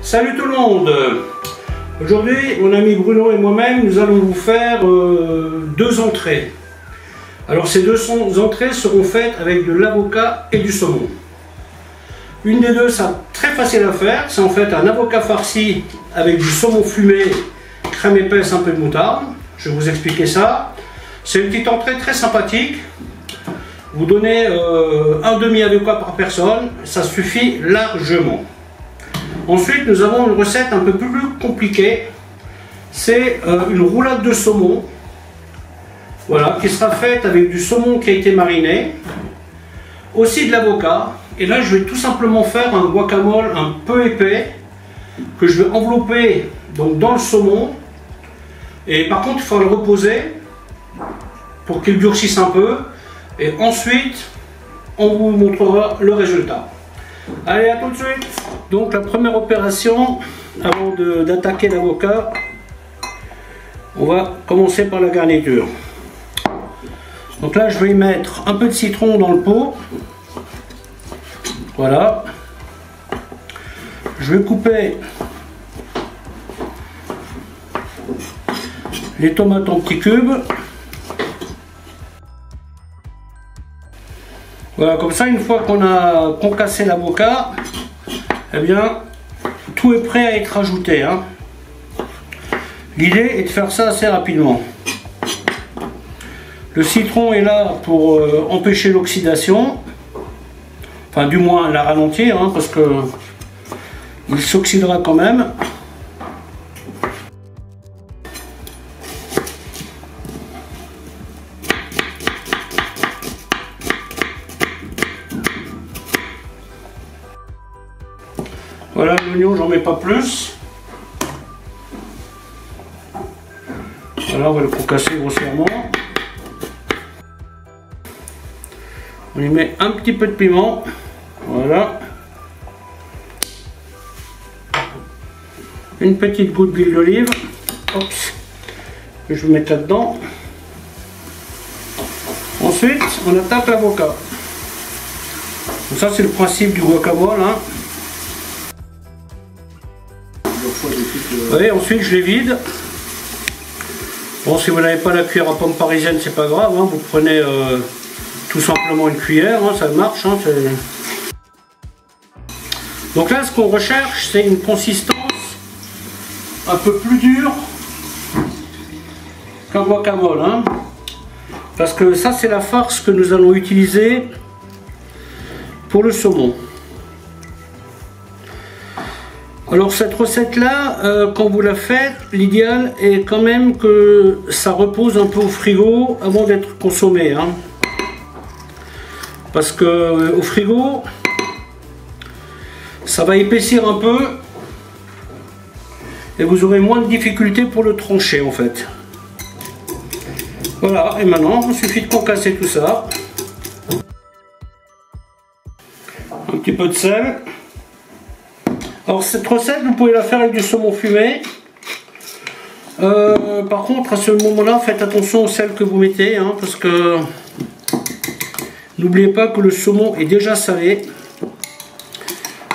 Salut tout le monde. Aujourd'hui, mon ami Bruno et moi-même, nous allons vous faire deux entrées. Alors ces deux entrées seront faites avec de l'avocat et du saumon. Une des deux, c'est très facile à faire. C'est en fait un avocat farci avec du saumon fumé, crème épaisse, un peu de moutarde. Je vais vous expliquer ça. C'est une petite entrée très sympathique. Vous donnez un demi-avocat par personne, ça suffit largement. Ensuite, nous avons une recette un peu plus compliquée. C'est une roulade de saumon, voilà, qui sera faite avec du saumon qui a été mariné, aussi de l'avocat. Et là, je vais tout simplement faire un guacamole un peu épais que je vais envelopper donc dans le saumon. Et par contre, il faut le reposer pour qu'il durcisse un peu. Et ensuite, on vous montrera le résultat. Allez, à tout de suite. Donc la première opération, avant d'attaquer l'avocat, on va commencer par la garniture. Donc là, je vais y mettre un peu de citron dans le pot. Voilà. Je vais couper les tomates en petits cubes. Voilà, comme ça, une fois qu'on a concassé l'avocat, eh bien, tout est prêt à être ajouté, hein. L'idée est de faire ça assez rapidement. Le citron est là pour empêcher l'oxydation, enfin du moins la ralentir, hein, parce que il s'oxydera quand même. Voilà, l'oignon, j'en mets pas plus. Voilà, on va le concasser grossièrement. On y met un petit peu de piment. Voilà. Une petite goutte d'huile d'olive. Je vais mettre là-dedans. Ensuite, on attaque l'avocat. Donc ça, c'est le principe du guacamole, hein. Oui, ensuite je les vide. Bon, si vous n'avez pas la cuillère à pomme parisienne, c'est pas grave, hein. Vous prenez tout simplement une cuillère, hein, ça marche, hein, donc là, ce qu'on recherche, c'est une consistance un peu plus dure qu'un guacamole, hein, parce que ça, c'est la farce que nous allons utiliser pour le saumon. Alors cette recette là, quand vous la faites, l'idéal est quand même que ça repose un peu au frigo avant d'être consommé, hein. Parce que au frigo, ça va épaissir un peu et vous aurez moins de difficultés pour le trancher en fait. Voilà, et maintenant il suffit de concasser tout ça. Un petit peu de sel. Alors cette recette, vous pouvez la faire avec du saumon fumé. Par contre, à ce moment-là, faites attention au sel que vous mettez, hein, parce que n'oubliez pas que le saumon est déjà salé.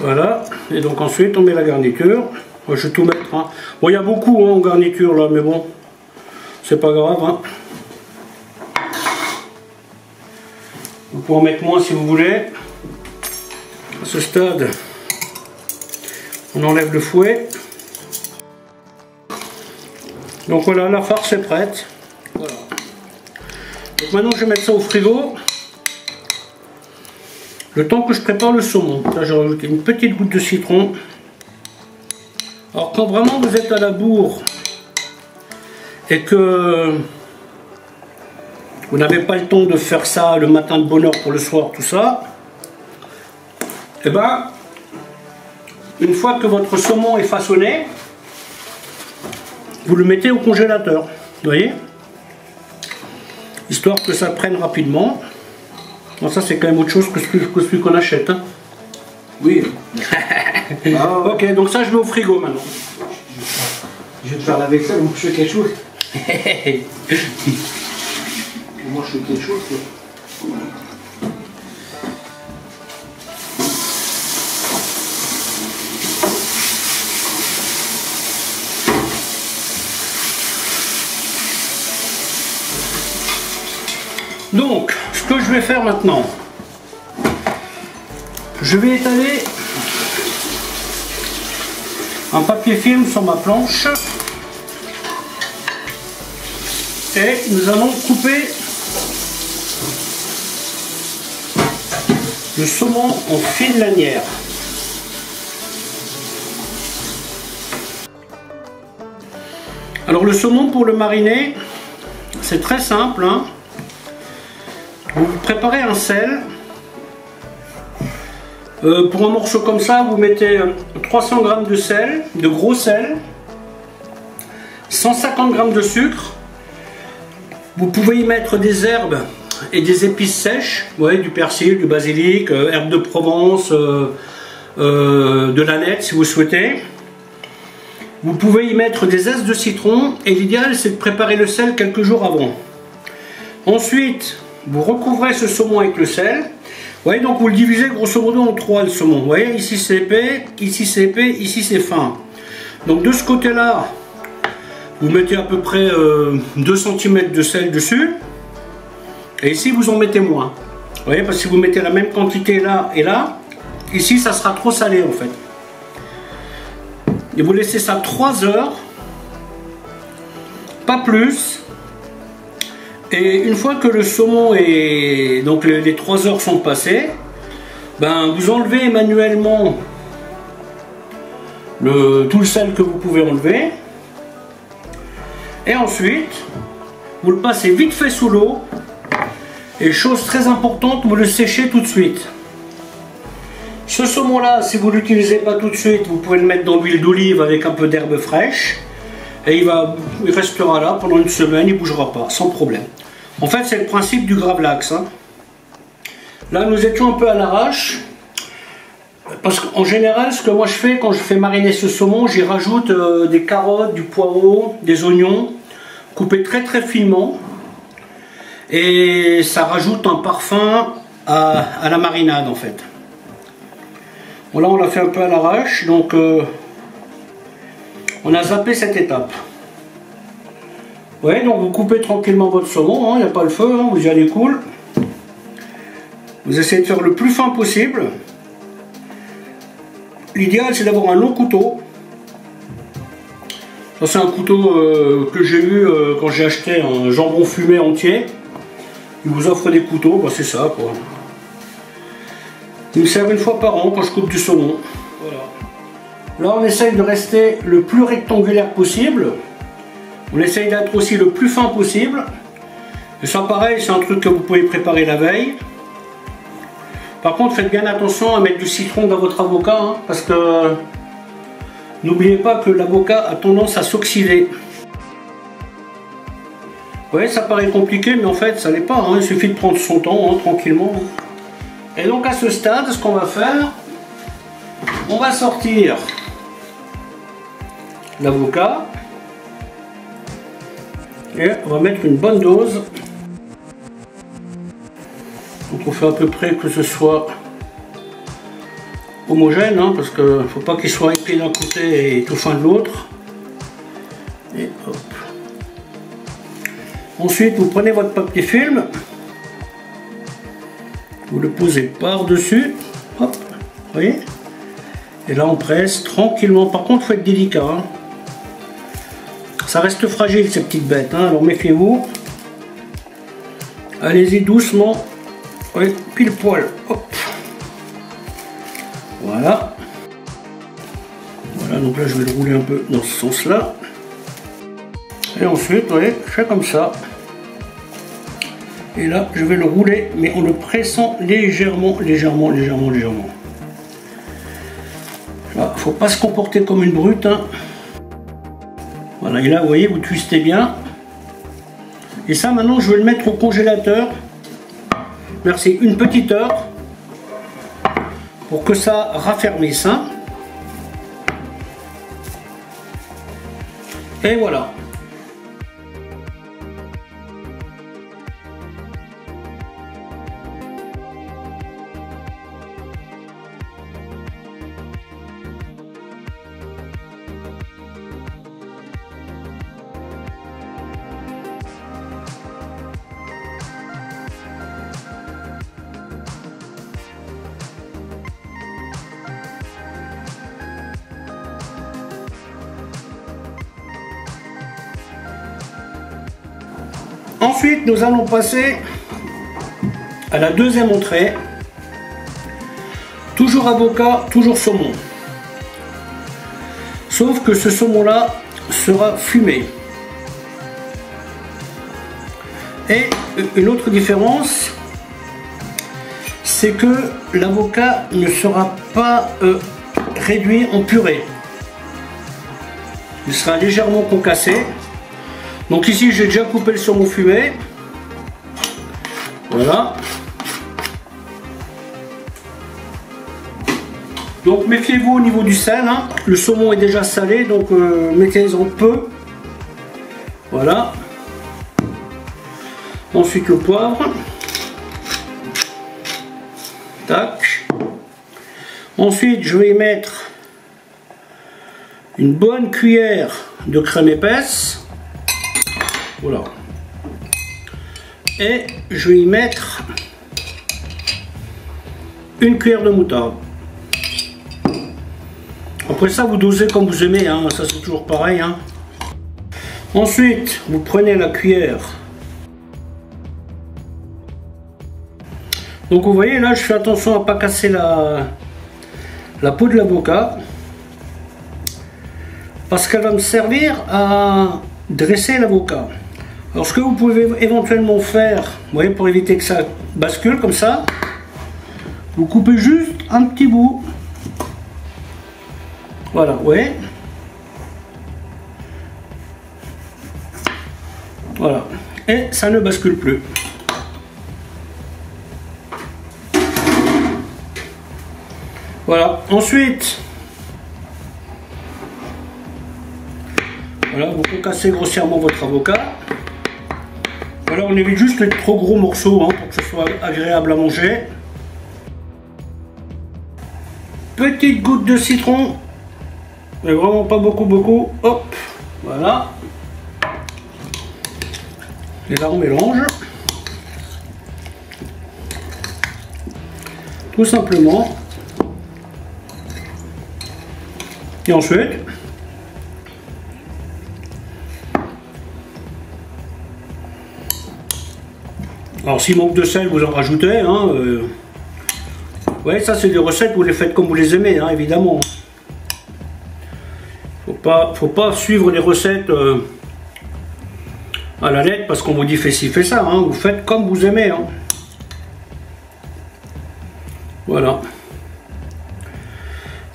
Voilà. Et donc ensuite, on met la garniture. Moi, je vais tout mettre, hein. Bon, il y a beaucoup, hein, en garniture là, mais bon, c'est pas grave, hein. Vous pouvez en mettre moins si vous voulez. À ce stade, on enlève le fouet. Donc voilà, la farce est prête. Voilà. Donc maintenant je vais mettre ça au frigo. Le temps que je prépare le saumon. Là j'ai rajouté une petite goutte de citron. Alors quand vraiment vous êtes à la bourre et que vous n'avez pas le temps de faire ça le matin de bonne heure pour le soir, tout ça, et ben une fois que votre saumon est façonné, vous le mettez au congélateur, vous voyez, histoire que ça prenne rapidement. Bon, ça c'est quand même autre chose que celui qu'on achète, hein. Oui. Ok, donc ça je mets au frigo maintenant. Je vais te faire la vaisselle, moi je fais quelque chose. Moi je fais quelque chose. Donc, ce que je vais faire maintenant, je vais étaler un papier film sur ma planche et nous allons couper le saumon en fines lanières. Alors le saumon pour le mariner, c'est très simple, hein. Vous préparez un sel. Pour un morceau comme ça, vous mettez 300 g de sel, de gros sel, 150 g de sucre. Vous pouvez y mettre des herbes et des épices sèches, ouais, du persil, du basilic, herbes de Provence, de l'aneth si vous souhaitez. Vous pouvez y mettre des zestes de citron et l'idéal c'est de préparer le sel quelques jours avant. Ensuite, vous recouvrez ce saumon avec le sel. Vous voyez, donc vous le divisez grosso modo en 3 le saumon. Vous voyez, ici c'est épais, ici c'est épais, ici c'est fin. Donc de ce côté-là, vous mettez à peu près 2 cm de sel dessus. Et ici vous en mettez moins. Vous voyez, parce que si vous mettez la même quantité là et là, ici ça sera trop salé en fait. Et vous laissez ça 3 heures, pas plus. Et une fois que le saumon est... donc les 3 heures sont passées, ben vous enlevez manuellement tout le sel que vous pouvez enlever. Et ensuite, vous le passez vite fait sous l'eau. Et chose très importante, vous le séchez tout de suite. Ce saumon là, si vous ne l'utilisez pas tout de suite, vous pouvez le mettre dans l'huile d'olive avec un peu d'herbe fraîche. Et il restera là pendant une semaine, il ne bougera pas, sans problème. En fait, c'est le principe du gravlax, hein. Là, nous étions un peu à l'arrache. Parce qu'en général, ce que moi je fais quand je fais mariner ce saumon, j'y rajoute des carottes, du poireau, des oignons, coupés très très finement. Et ça rajoute un parfum à la marinade en fait. Bon, là, on l'a fait un peu à l'arrache, donc on a zappé cette étape. Ouais, donc vous coupez tranquillement votre saumon, il n'y a pas le feu, hein, vous y allez cool. Vous essayez de faire le plus fin possible. L'idéal c'est d'avoir un long couteau. Ça c'est un couteau que j'ai eu quand j'ai acheté un jambon fumé entier. Ils vous offrent des couteaux, bah, c'est ça quoi. Ils me servent une fois par an quand je coupe du saumon. Voilà. Là on essaye de rester le plus rectangulaire possible. On essaye d'être aussi le plus fin possible. Et ça pareil, c'est un truc que vous pouvez préparer la veille. Par contre, faites bien attention à mettre du citron dans votre avocat, hein, parce que n'oubliez pas que l'avocat a tendance à s'oxyder. Vous voyez, ça paraît compliqué, mais en fait, ça l'est pas, hein, il suffit de prendre son temps, hein, tranquillement. Et donc à ce stade, ce qu'on va faire, on va sortir l'avocat. Et on va mettre une bonne dose. Donc on fait à peu près que ce soit homogène, hein, parce qu'il ne faut pas qu'il soit épais d'un côté et tout fin de l'autre. Et hop. Ensuite, vous prenez votre papier film, vous le posez par-dessus, hop, vous voyez. Et là on presse tranquillement. Par contre, il faut être délicat, hein. Ça reste fragile ces petites bêtes, hein, alors méfiez-vous. Allez-y doucement. Oui, pile poil. Hop. Voilà. Voilà, donc là je vais le rouler un peu dans ce sens-là. Et ensuite, vous voyez, je fais comme ça. Et là, je vais le rouler, mais en le pressant légèrement, légèrement, légèrement, légèrement. Là, faut pas se comporter comme une brute, hein. Voilà, et là, vous voyez, vous twistez bien. Et ça, maintenant, je vais le mettre au congélateur. Merci, une petite heure. Pour que ça raffermisse, hein. Et voilà. Ensuite, nous allons passer à la deuxième entrée. Toujours avocat, toujours saumon. Sauf que ce saumon-là sera fumé. Et une autre différence, c'est que l'avocat ne sera pas réduit en purée. Il sera légèrement concassé. Donc ici, j'ai déjà coupé le saumon fumé. Voilà. Donc méfiez-vous au niveau du sel, hein. Le saumon est déjà salé, donc mettez-en peu. Voilà. Ensuite le poivre. Tac. Ensuite je vais y mettre une bonne cuillère de crème épaisse. Voilà. Et je vais y mettre une cuillère de moutarde. Après ça, vous dosez comme vous aimez, hein. Ça c'est toujours pareil, hein. Ensuite, vous prenez la cuillère. Donc vous voyez, là je fais attention à ne pas casser la peau de l'avocat, parce qu'elle va me servir à dresser l'avocat. Alors ce que vous pouvez éventuellement faire, vous voyez, pour éviter que ça bascule comme ça, vous coupez juste un petit bout. Voilà, ouais. Voilà. Et ça ne bascule plus. Voilà. Ensuite, voilà, vous concassez grossièrement votre avocat. Voilà, on évite juste les trop gros morceaux, hein, pour que ce soit agréable à manger. Petite goutte de citron. Mais vraiment pas beaucoup, hop, voilà. Et là on mélange. Tout simplement. Et ensuite, alors s'il manque de sel, vous en rajoutez, hein. Ouais, ça c'est des recettes, vous les faites comme vous les aimez, hein, évidemment. Faut pas suivre les recettes à la lettre parce qu'on vous dit fais ci, fais ça, hein. Vous faites comme vous aimez, hein. Voilà.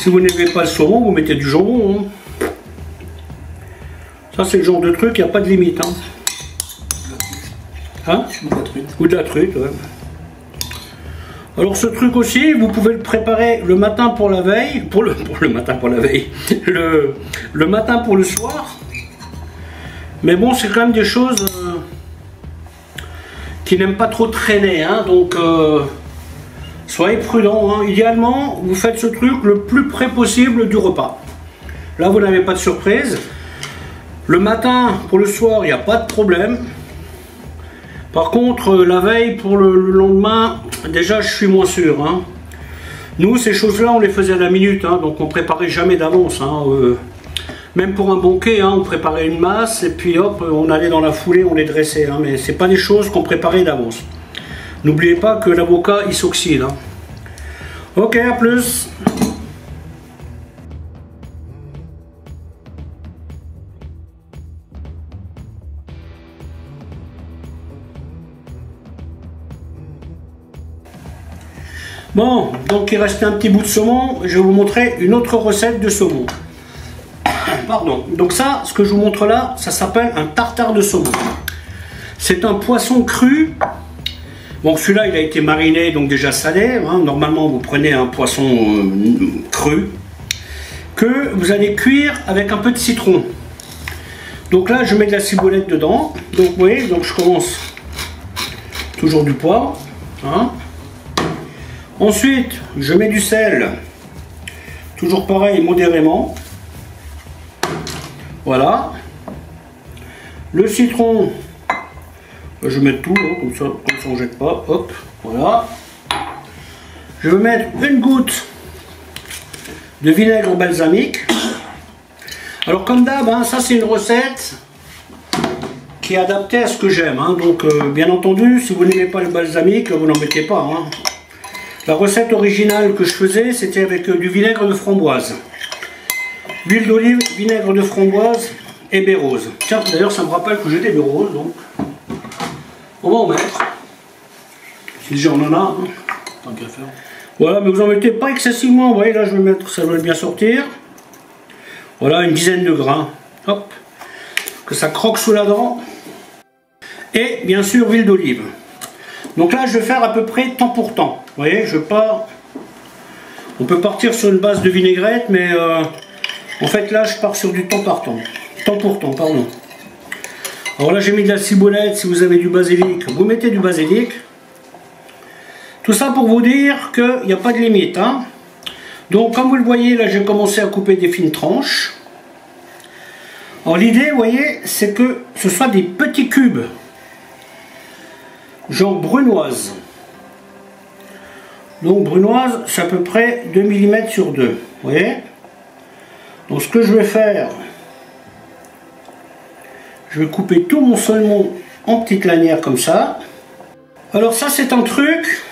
Si vous n'aimez pas le saumon, vous mettez du jambon, hein. Ça c'est le genre de truc, il n'y a pas de limite, hein. Hein? Ou de la truite, ouais. Alors ce truc aussi, vous pouvez le préparer le matin pour la veille, le matin pour la veille, le matin pour le soir. Mais bon, c'est quand même des choses qui n'aiment pas trop traîner, hein, donc soyez prudents, hein. Idéalement, vous faites ce truc le plus près possible du repas. Là, vous n'avez pas de surprise. Le matin pour le soir, il n'y a pas de problème. Par contre, la veille pour le lendemain, déjà je suis moins sûr, hein. Nous, ces choses-là, on les faisait à la minute, hein, donc on préparait jamais d'avance, hein. Même pour un banquet, hein, on préparait une masse et puis hop, on allait dans la foulée, on les dressait, hein, mais c'est pas des choses qu'on préparait d'avance. N'oubliez pas que l'avocat il s'oxyde, hein. Ok, à plus. Bon, donc il restait un petit bout de saumon. Je vais vous montrer une autre recette de saumon. Pardon. Donc ça, ce que je vous montre là, ça s'appelle un tartare de saumon. C'est un poisson cru. Bon, celui-là, il a été mariné, donc déjà salé, hein. Normalement, vous prenez un poisson cru que vous allez cuire avec un peu de citron. Donc là, je mets de la ciboulette dedans. Donc vous voyez, donc je commence toujours du poivre, hein. Ensuite, je mets du sel, toujours pareil, modérément. Voilà. Le citron, je vais mettre tout, hein, comme ça on ne jette pas. Hop, voilà. Je vais mettre une goutte de vinaigre balsamique. Alors comme d'hab, hein, ça c'est une recette qui est adapté à ce que j'aime. Hein. Donc bien entendu, si vous n'aimez pas le balsamique, vous n'en mettez pas. Hein. La recette originale que je faisais, c'était avec du vinaigre de framboise. Huile d'olive, vinaigre de framboise et baie rose. Tiens, d'ailleurs, ça me rappelle que j'ai des baies roses, donc on va en mettre. Si j'en en a. Hein. Tant qu'à faire. Voilà, mais vous en mettez pas excessivement. Vous voyez, là, je vais mettre, ça doit bien sortir. Voilà, une dizaine de grains. Hop. Que ça croque sous la dent. Et bien sûr, huile d'olive. Donc là, je vais faire à peu près temps pour temps. Vous voyez, je pars. On peut partir sur une base de vinaigrette, mais en fait, là, je pars sur du temps par temps. Temps pour temps, pardon. Alors là, j'ai mis de la ciboulette. Si vous avez du basilic, vous mettez du basilic. Tout ça pour vous dire qu'il n'y a pas de limite. Hein. Donc, comme vous le voyez, là, j'ai commencé à couper des fines tranches. Alors, l'idée, vous voyez, c'est que ce soit des petits cubes. Genre brunoise. Donc, brunoise, c'est à peu près 2 mm sur 2. Vous voyez? Donc, ce que je vais faire, je vais couper tout mon saumon en petites lanières comme ça. Alors, ça, c'est un truc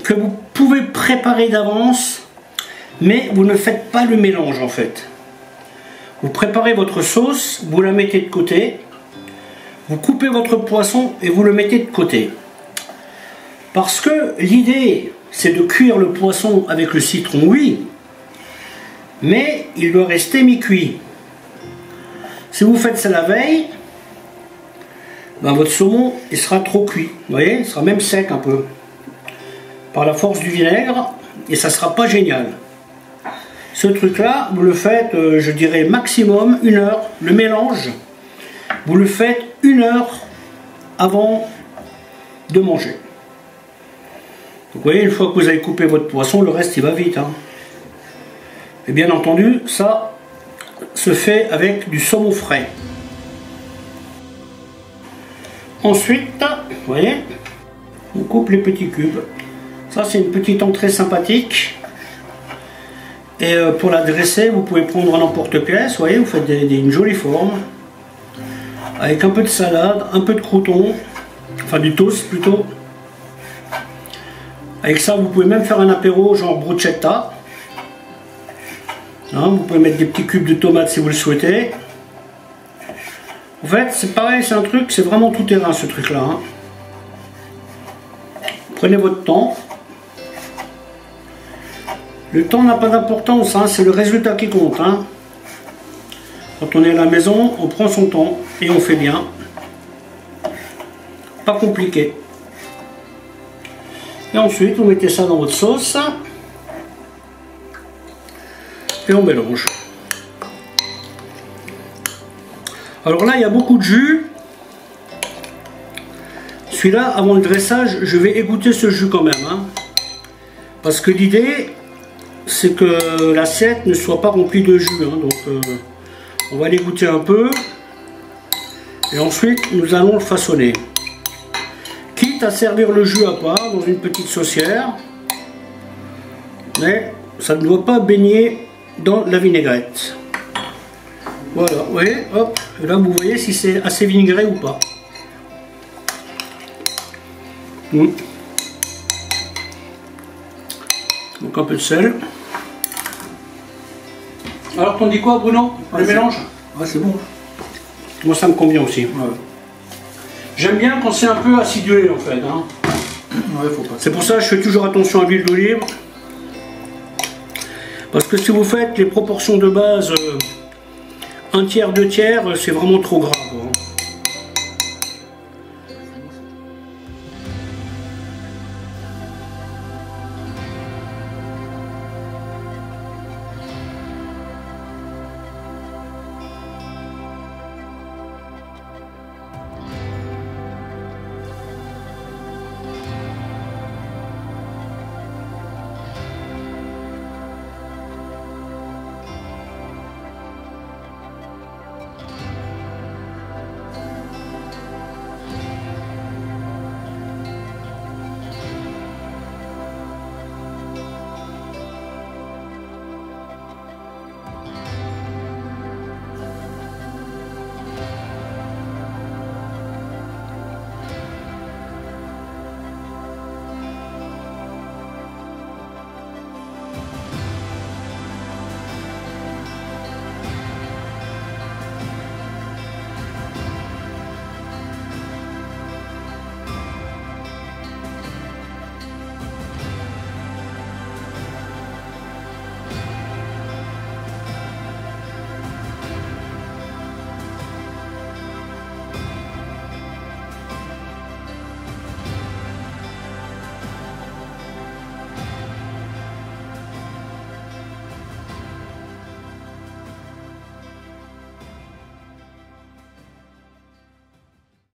que vous pouvez préparer d'avance, mais vous ne faites pas le mélange en fait. Vous préparez votre sauce, vous la mettez de côté, vous coupez votre poisson et vous le mettez de côté. Parce que l'idée, c'est de cuire le poisson avec le citron, oui, mais il doit rester mi-cuit. Si vous faites ça la veille, ben votre saumon il sera trop cuit, vous voyez, il sera même sec un peu. Par la force du vinaigre, et ça sera pas génial. Ce truc là, vous le faites, je dirais maximum 1 heure. Le mélange, vous le faites 1 heure avant de manger. Donc, vous voyez, une fois que vous avez coupé votre poisson, le reste il va vite. Hein. Et bien entendu, ça se fait avec du saumon frais. Ensuite, vous voyez, on coupe les petits cubes. Ça, c'est une petite entrée sympathique. Et pour la dresser, vous pouvez prendre n'importe quelle. Vous voyez, vous faites une jolie forme. Avec un peu de salade, un peu de croûtons. Enfin, du toast plutôt. Avec ça, vous pouvez même faire un apéro genre bruschetta. Hein, vous pouvez mettre des petits cubes de tomates si vous le souhaitez. En fait, c'est pareil, c'est un truc, c'est vraiment tout terrain ce truc-là. Hein. Prenez votre temps. Le temps n'a pas d'importance, hein, c'est le résultat qui compte. Hein. Quand on est à la maison, on prend son temps et on fait bien. Pas compliqué. Et ensuite, vous mettez ça dans votre sauce. Et on mélange. Alors là, il y a beaucoup de jus. Celui-là, avant le dressage, je vais égoutter ce jus quand même. Hein. Parce que l'idée, c'est que l'assiette ne soit pas remplie de jus. Hein. Donc, on va l'égoutter un peu. Et ensuite, nous allons le façonner. Quitte à servir le jus à part, dans une petite saucière. Mais ça ne doit pas baigner dans la vinaigrette. Voilà, vous voyez, hop. Et là, vous voyez si c'est assez vinaigré ou pas. Donc un peu de sel. Alors t'en dis quoi Bruno? Le mélange? Ouais, c'est bon. Moi ça me convient aussi. Ouais. J'aime bien quand c'est un peu acidulé en fait. Hein. Ouais, faut pas. C'est pour ça que je fais toujours attention à l'huile d'olive. Parce que si vous faites les proportions de base 1 tiers, 2 tiers, c'est vraiment trop gras.